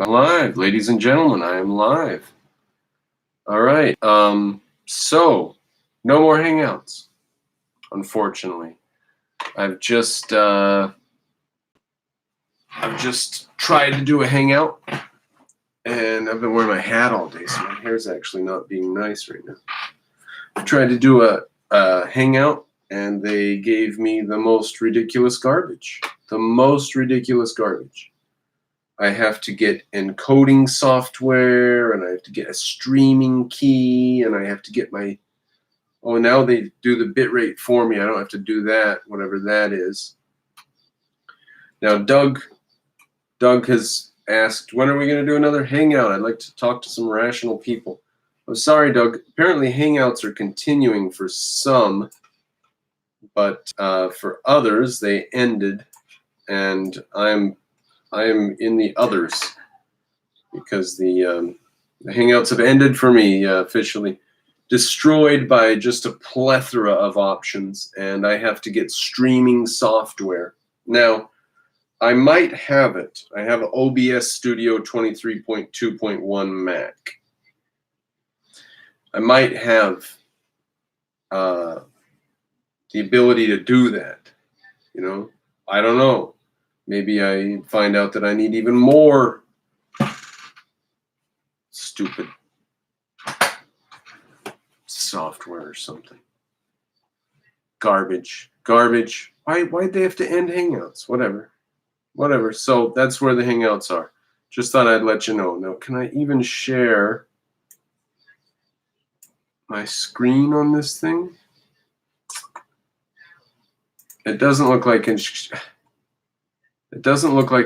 live, ladies and gentlemen. I am live. All right. So no more Hangouts, unfortunately. I've just tried to do a Hangout, and I've been wearing my hat all day, so my hair's actually not being nice right now. I tried to do a Hangout, and they gave me the most ridiculous garbage. The most ridiculous garbage. I have to get encoding software, and I have to get a streaming key, and I have to get my... Oh, now they do the bitrate for me. I don't have to do that, whatever that is. Now, Doug has asked, when are we going to do another Hangout? I'd like to talk to some rational people. I'm sorry, Doug. Apparently, Hangouts are continuing for some, but for others, they ended, and I am in the others because the Hangouts have ended for me officially. Destroyed by just a plethora of options, and I have to get streaming software. Now, I might have it. I have an OBS Studio 23.2.1 Mac. I might have the ability to do that. You know, I don't know. Maybe I find out that I need even more stupid software or something. Garbage. Why'd they have to end Hangouts? Whatever. So that's where the Hangouts are. Just thought I'd let you know. Now, can I even share my screen on this thing? It doesn't look like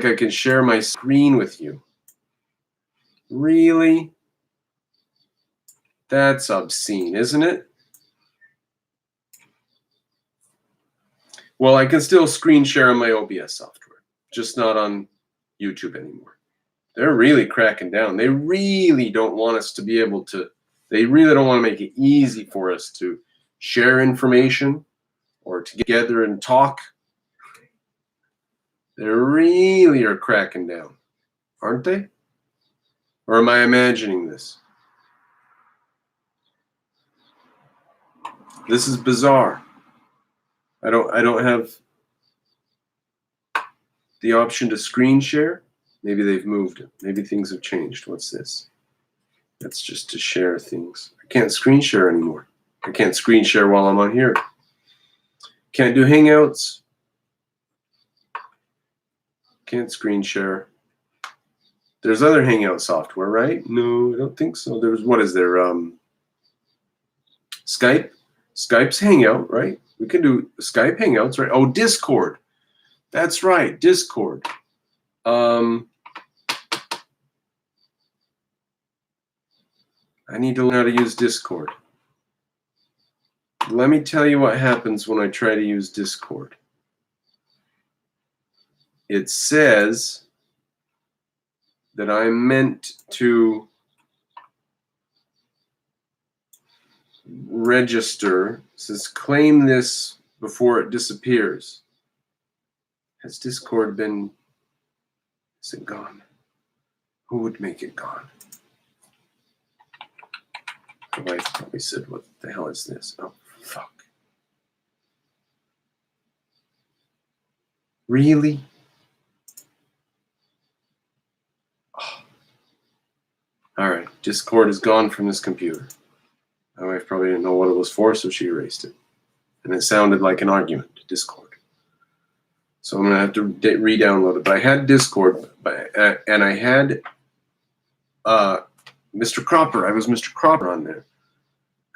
I can share my screen with you. Really? That's obscene, isn't it? Well, I can still screen share on my OBS software, just not on YouTube anymore. They're really cracking down. They really don't want us to be able to, they really don't want to make it easy for us to share information or to get together and talk. They really are cracking down, aren't they? Or am I imagining this? This is bizarre. I don't have the option to screen share. Maybe they've moved it. Maybe things have changed. What's this? That's just to share things. I can't screen share anymore. I can't screen share while I'm on here. Can't do Hangouts. Can't screen share. There's other Hangout software, right? No, I don't think so. There's, what is there? Skype. Skype's Hangout, right? We can do Skype Hangouts, right? Oh, Discord. That's right, Discord. I need to learn how to use Discord. Let me tell you what happens when I try to use Discord. It says that I'm meant to register. It says claim this before it disappears. Has Discord been, is it gone? Who would make it gone? My wife probably said, what the hell is this? Oh, fuck. Really? Oh. All right, Discord is gone from this computer. My wife probably didn't know what it was for, so she erased it. And it sounded like an argument to Discord. So I'm going to have to re-download it. But I had Discord, and I had Mr. Cropper. I was Mr. Cropper on there.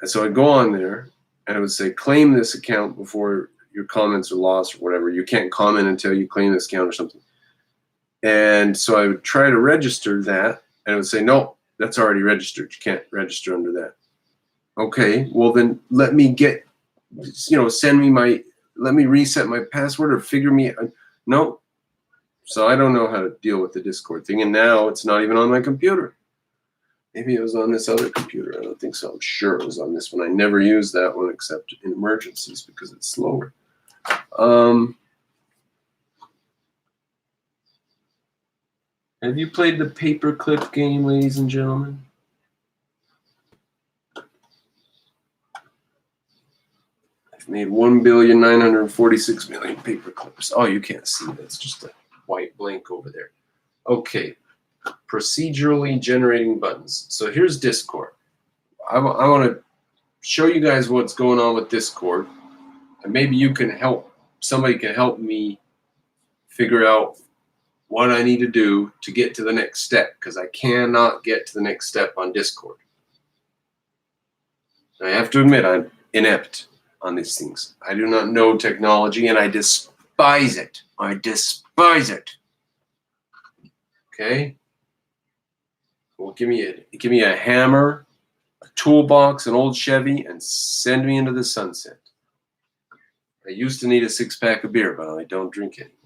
And so I'd go on there, and it would say, claim this account before your comments are lost or whatever. You can't comment until you claim this account or something. And so I would try to register that, and it would say, no, that's already registered. You can't register under that. Okay, well then let me get, send me my, let me reset my password or figure me, no. So I don't know how to deal with the Discord thing, and now it's not even on my computer. Maybe it was on this other computer. I don't think so. I'm sure it was on this one. I never use that one except in emergencies because it's slower. Have you played the paperclip game, ladies and gentlemen? I've made 1,946,000,000 paperclips. Oh, you can't see. That's just a white blank over there. Okay. Procedurally generating buttons. So here's Discord. I want to show you guys what's going on with Discord. And maybe you can help. Somebody can help me figure out what I need to do to get to the next step, because I cannot get to the next step on Discord. I have to admit, I'm inept on these things. I do not know technology, and I despise it. I despise it. Okay? Well, give me a hammer, a toolbox, an old Chevy, and send me into the sunset. I used to need a 6-pack of beer, but I don't drink anymore.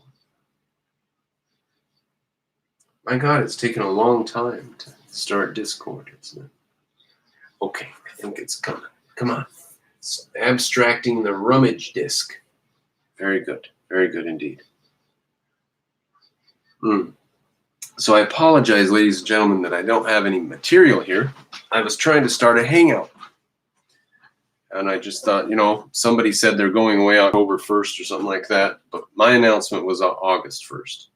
My God, it's taken a long time to start Discord, isn't it? Okay, I think it's coming. Come on. It's abstracting the rummage disk. Very good. Very good indeed. So I apologize, ladies and gentlemen, that I don't have any material here. I was trying to start a hangout. And I just thought, somebody said they're going away October 1st or something like that. But my announcement was August 1st.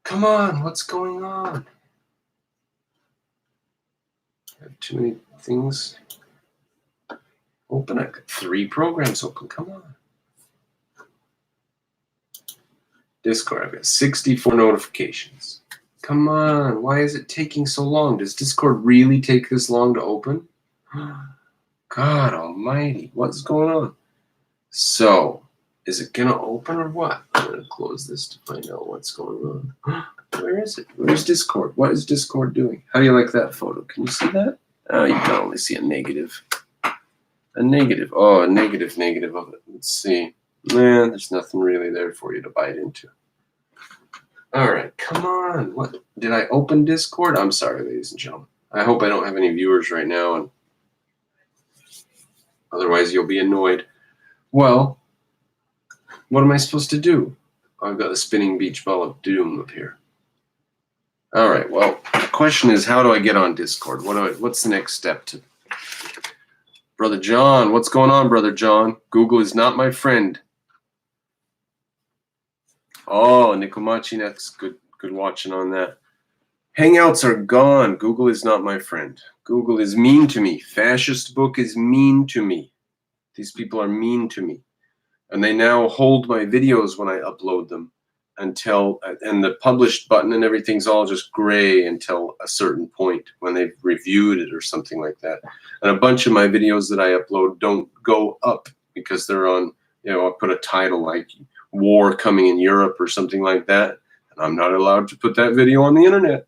Come on, what's going on? I have too many things open. I've got 3 programs open. Come on. Discord, I've got 64 notifications. Come on, why is it taking so long? Does Discord really take this long to open? God almighty, what's going on? So, is it going to open or what? I'm going to close this to find out what's going on. Where is it? Where's Discord? What is Discord doing? How do you like that photo? Can you see that? Oh, you can only see a negative. A negative. Oh, a negative of it. Let's see. Man, there's nothing really there for you to bite into. All right, come on. What? Did I open Discord? I'm sorry, ladies and gentlemen. I hope I don't have any viewers right now, and otherwise you'll be annoyed. Well, what am I supposed to do? I've got the spinning beach ball of doom up here. All right, well, the question is, how do I get on Discord? What's the next step to... Brother John, what's going on, Brother John? Google is not my friend. Oh, Nikomachi, that's good watching on that. Hangouts are gone. Google is not my friend. Google is mean to me. Fascist Book is mean to me. These people are mean to me. And they now hold my videos when I upload them and the published button and everything's all just gray until a certain point when they've reviewed it or something like that. And a bunch of my videos that I upload don't go up because they're on, I put a title like War Coming in Europe or something like that. And I'm not allowed to put that video on the internet.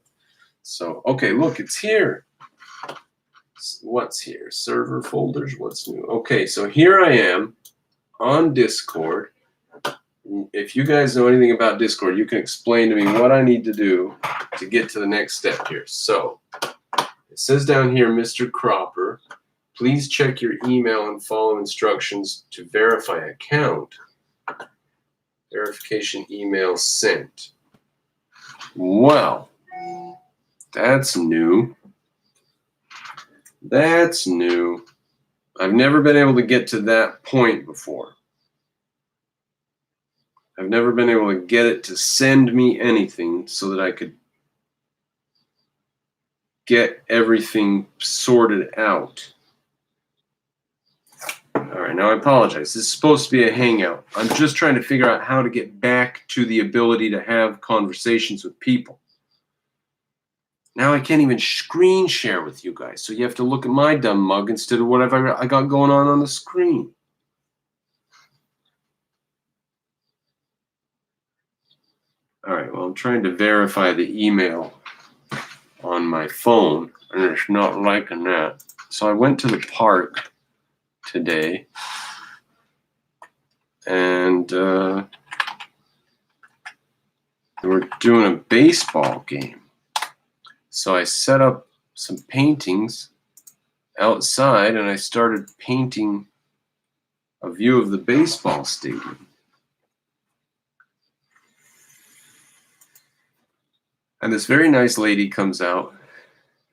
So, okay, look, it's here. What's here? Server folders, what's new? Okay, so here I am on Discord. If you guys know anything about Discord, you can explain to me what I need to do to get to the next step here. So, it says down here, Mr. Cropper, please check your email and follow instructions to verify account. Verification email sent. Well, that's new. That's new. I've never been able to get to that point before. I've never been able to get it to send me anything so that I could get everything sorted out. All right, now I apologize. This is supposed to be a hangout. I'm just trying to figure out how to get back to the ability to have conversations with people. Now I can't even screen share with you guys, so you have to look at my dumb mug instead of whatever I got going on the screen. All right, well, I'm trying to verify the email on my phone, and it's not liking that. So I went to the park today, and they were doing a baseball game. So I set up some paintings outside, and I started painting a view of the baseball stadium. And this very nice lady comes out,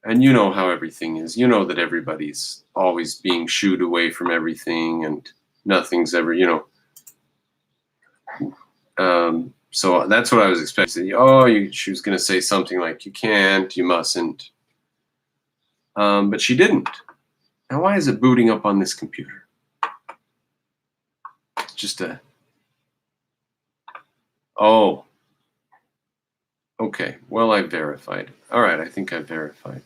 and you know how everything is. You know that everybody's always being shooed away from everything, and nothing's ever, so that's what I was expecting. She was going to say something like, you can't, you mustn't. But she didn't. Now, why is it booting up on this computer? It's just oh. Okay, well, I verified. All right, I think I verified.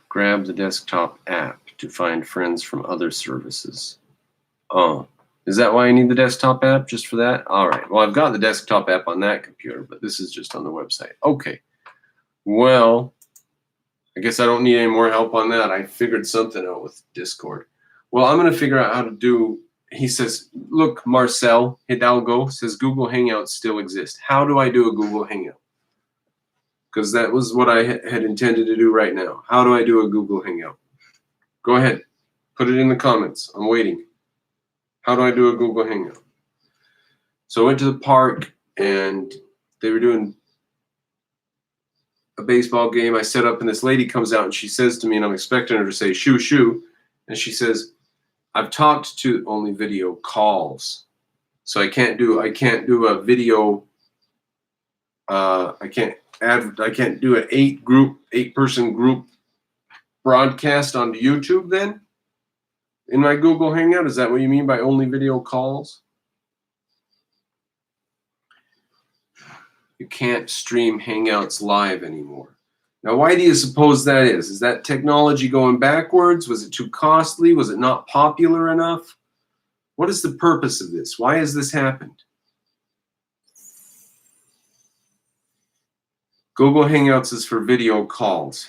Grab the desktop app to find friends from other services. Oh, is that why I need the desktop app? Just for that? All right, well, I've got the desktop app on that computer, but this is just on the website. Okay, well, I guess I don't need any more help on that. I figured something out with Discord. Well, I'm going to figure out how to do. He says, look, Marcel Hidalgo says Google Hangouts still exist. How do I do a Google Hangout? Because that was what I had intended to do right now. How do I do a Google Hangout? Go ahead. Put it in the comments. I'm waiting. How do I do a Google Hangout? So I went to the park, and they were doing a baseball game. I set up, and this lady comes out, and she says to me, and I'm expecting her to say, shoo, shoo. And she says, I've talked to only video calls, so I can't do a video. I can't do an 8-person group broadcast on YouTube. Then in my Google Hangout, is that what you mean by only video calls? You can't stream Hangouts live anymore. Now, why do you suppose that is? Is that technology going backwards? Was it too costly? Was it not popular enough? What is the purpose of this? Why has this happened? Google Hangouts is for video calls.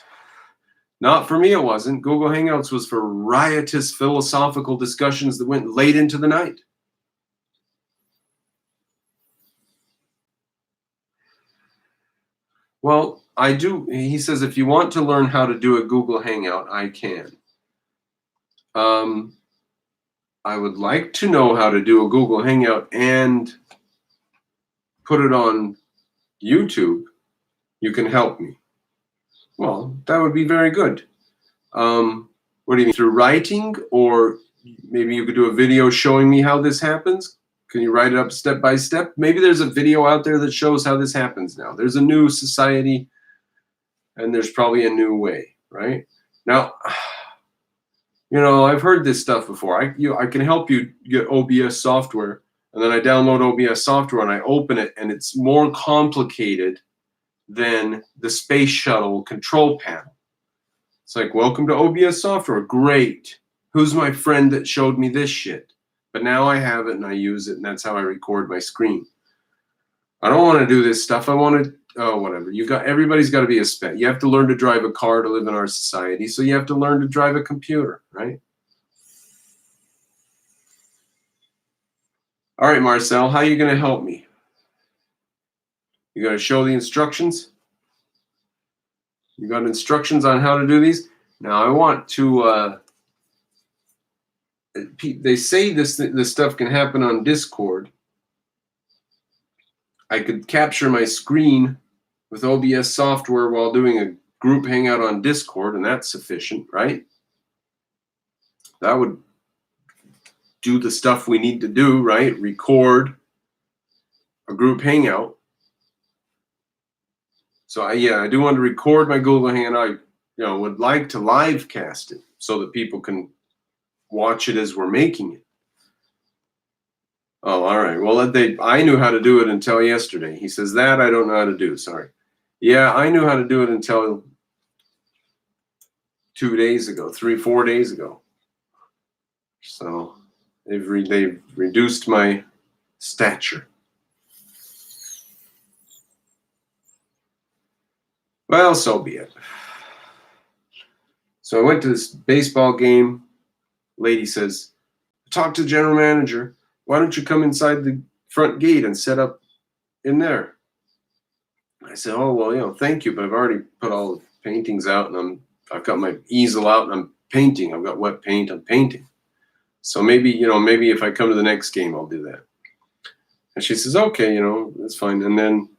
Not for me, it wasn't. Google Hangouts was for riotous philosophical discussions that went late into the night. Well, I do. He says, if you want to learn how to do a Google Hangout, I can. I would like to know how to do a Google Hangout and put it on YouTube. You can help me. Well, that would be very good. What do you mean, through writing? Or maybe you could do a video showing me how this happens? Can you write it up step by step? Maybe there's a video out there that shows how this happens now. There's a new society, and there's probably a new way, right? Now, I've heard this stuff before. I can help you get OBS software, and then I download OBS software and I open it, and it's more complicated than the space shuttle control panel. It's like, welcome to OBS software. Great. Who's my friend that showed me this shit? But now I have it and I use it, and that's how I record my screen. I don't want to do this stuff. I want to, whatever. Everybody's got to be a spec. You have to learn to drive a car to live in our society, so you have to learn to drive a computer, right? All right, Marcel, how are you going to help me? You got to show the instructions? You got instructions on how to do these? Now, I want to, they say this stuff can happen on Discord. I could capture my screen with OBS software while doing a group hangout on Discord, and that's sufficient, right? That would do the stuff we need to do, right? Record a group hangout. So I do want to record my Google Hangout. I would like to live cast it so that people can watch it as we're making it. Oh, all right. Well, I knew how to do it until yesterday. He says that I don't know how to do. Sorry. Yeah, I knew how to do it until 2 days ago, 4 days ago. So they've reduced my stature. Well, so be it. So I went to this baseball game. Lady says, talk to the general manager. Why don't you come inside the front gate and set up in there? I said, oh, well, thank you, but I've already put all the paintings out, and I've got my easel out, and I'm painting. I've got wet paint. I'm painting. So maybe if I come to the next game, I'll do that. And she says, okay, that's fine. And then,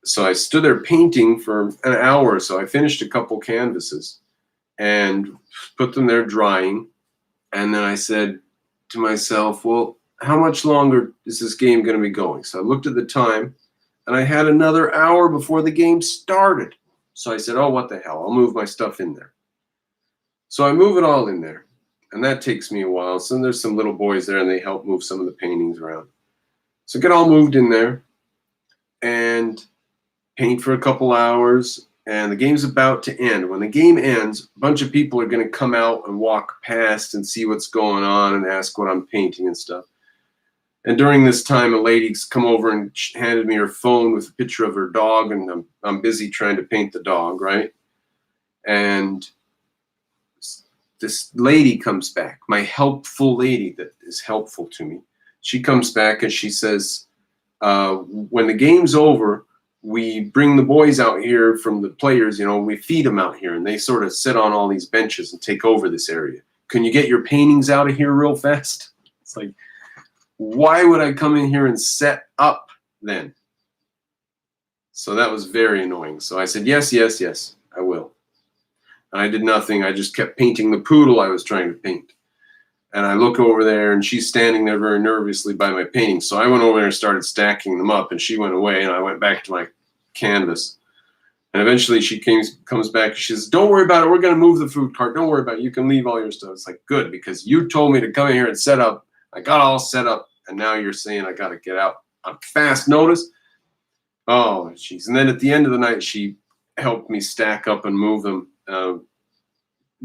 so I stood there painting for an hour or so. I finished a couple canvases and put them there drying. And then I said to myself, well, how much longer is this game going to be going? So I looked at the time, and I had another hour before the game started. So I said, oh, what the hell? I'll move my stuff in there. So I move it all in there, and that takes me a while. So there's some little boys there, and they help move some of the paintings around. So get all moved in there and paint for a couple hours, and the game's about to end. When the game ends, a bunch of people are going to come out and walk past and see what's going on and ask what I'm painting and stuff. And during this time, a lady's come over and handed me her phone with a picture of her dog, and I'm busy trying to paint the dog, right? And this lady comes back, my helpful lady that is helpful to me. She comes back and she says, when the game's over, we bring the boys out here from the players, we feed them out here, and they sort of sit on all these benches and take over this area. Can you get your paintings out of here real fast? It's like, why would I come in here and set up then? So that was very annoying. So I said, yes, I will. And I did nothing. I just kept painting the poodle I was trying to paint. And I look over there, and she's standing there very nervously by my paintings. So I went over there and started stacking them up, and she went away, and I went back to my canvas. And eventually she comes back. She says, don't worry about it. We're going to move the food cart. Don't worry about it. You can leave all your stuff. It's like, good, because you told me to come in here and set up. I got all set up, and now you're saying I got to get out on fast notice? Oh, jeez. And then at the end of the night, she helped me stack up and move them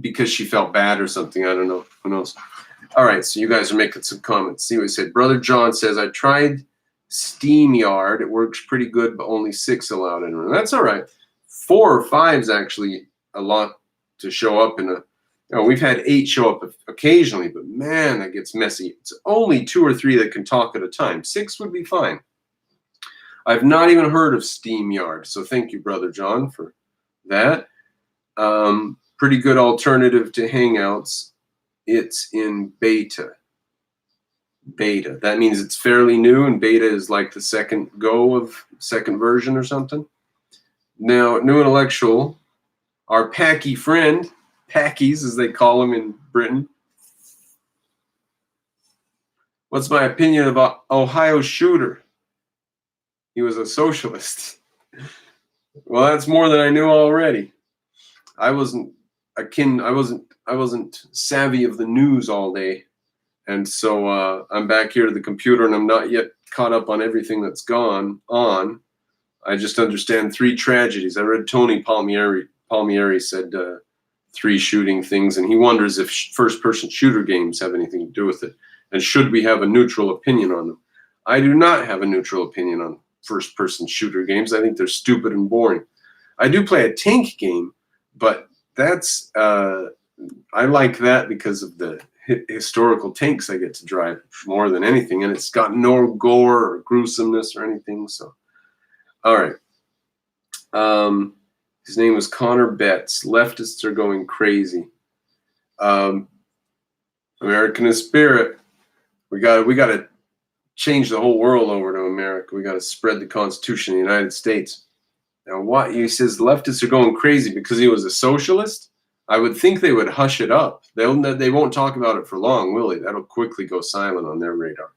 because she felt bad or something. I don't know. Who knows? All right, so you guys are making some comments. See what he said. Brother John says, I tried SteamYard. It works pretty good, but only 6 allowed in room. That's all right. 4 or 5 is actually a lot to show up in a. We've had 8 show up occasionally, but man, that gets messy. It's only 2 or 3 that can talk at a time. 6 would be fine. I've not even heard of SteamYard, so thank you, Brother John, for that. Pretty good alternative to Hangouts. It's in beta. Beta. That means it's fairly new, and beta is like the second version or something. Now, New Intellectual, our Packy friend, Packies as they call them in Britain. What's my opinion about Ohio Shooter? He was a socialist. Well, that's more than I knew already. I wasn't savvy of the news all day. And so I'm back here to the computer, and I'm not yet caught up on everything that's gone on. I just understand 3 tragedies. I read Tony Palmieri said 3 shooting things, and he wonders if first-person shooter games have anything to do with it, and should we have a neutral opinion on them. I do not have a neutral opinion on first-person shooter games. I think they're stupid and boring. I do play a tank game, but that's I like that because of the historical tanks I get to drive more than anything, and it's got no gore or gruesomeness or anything. So, all right. His name was Connor Betts. Leftists are going crazy. American spirit. We got to change the whole world over to America. We got to spread the Constitution of the United States. Now, what he says, leftists are going crazy because he was a socialist. I would think they would hush it up. They won't talk about it for long, will they? That'll quickly go silent on their radar.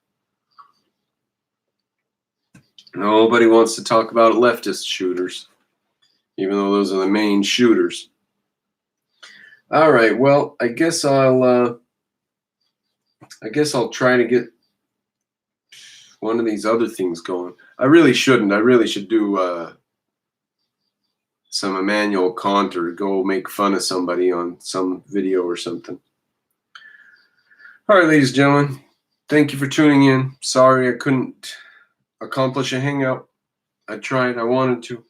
Nobody wants to talk about leftist shooters, even though those are the main shooters. All right. Well, I guess I'll try to get one of these other things going. I really shouldn't. I really should do some Immanuel Kant or go make fun of somebody on some video or something. All right, ladies and gentlemen, thank you for tuning in. Sorry I couldn't accomplish a hangout. I tried. I wanted to.